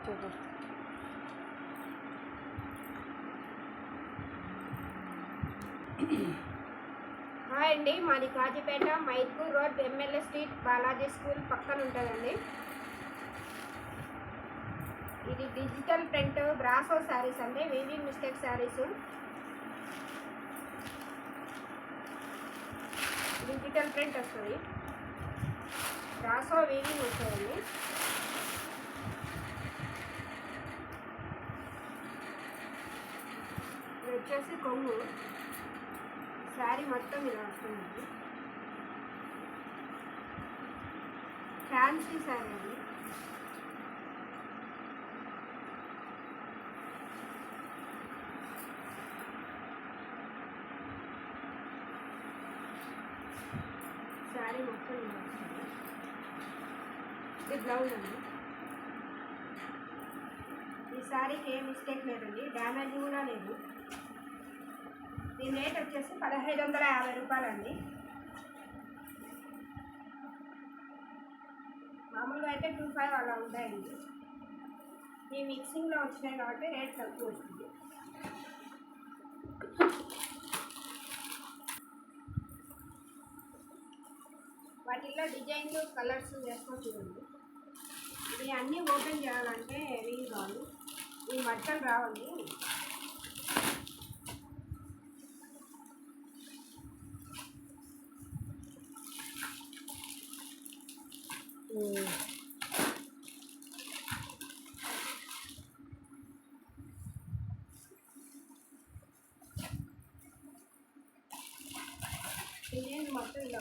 చూద్దాం. హాయ్ అండి, మాది Kazipet Mirpur road MLA street Balaji school పక్కన ఉంటుందండి. ఇది డిజిటల్ ప్రింట్ బ్రాసో శారీస్ అండి, weaving mistake saris. Digital print వస్తుంది, బ్రాసో వీవింగ్ వస్తుందండి. ఇది వచ్చేసి కొంగు, శారీ మొత్తం ఇలా వస్తుంది. ఫ్యాన్సీ శారీ అండి. శారీ మొత్తం ఇలా వస్తుంది. ఇది బ్లౌజ్ అండి. ఈ శారీకి ఏ మిస్టేక్ లేదండి, డ్యామేజ్ కూడా లేదు. దీని రేట్ వచ్చేసి 1550 రూపాయలండి. మామూలుగా అయితే 25 అలా ఉంటాయండి. ఈ మిక్సింగ్లో వచ్చినాయి కాబట్టి రేట్ తక్కువ వస్తుంది. వాటిల్లో డిజైన్లు కలర్స్ వేసుకొని చూడండి. ఇది అన్నీ ఓపెన్ చేయాలంటే వీలు కాదు, ఈ మట్టలు రావాలి. డిజైన్ మొత్తం ఇలా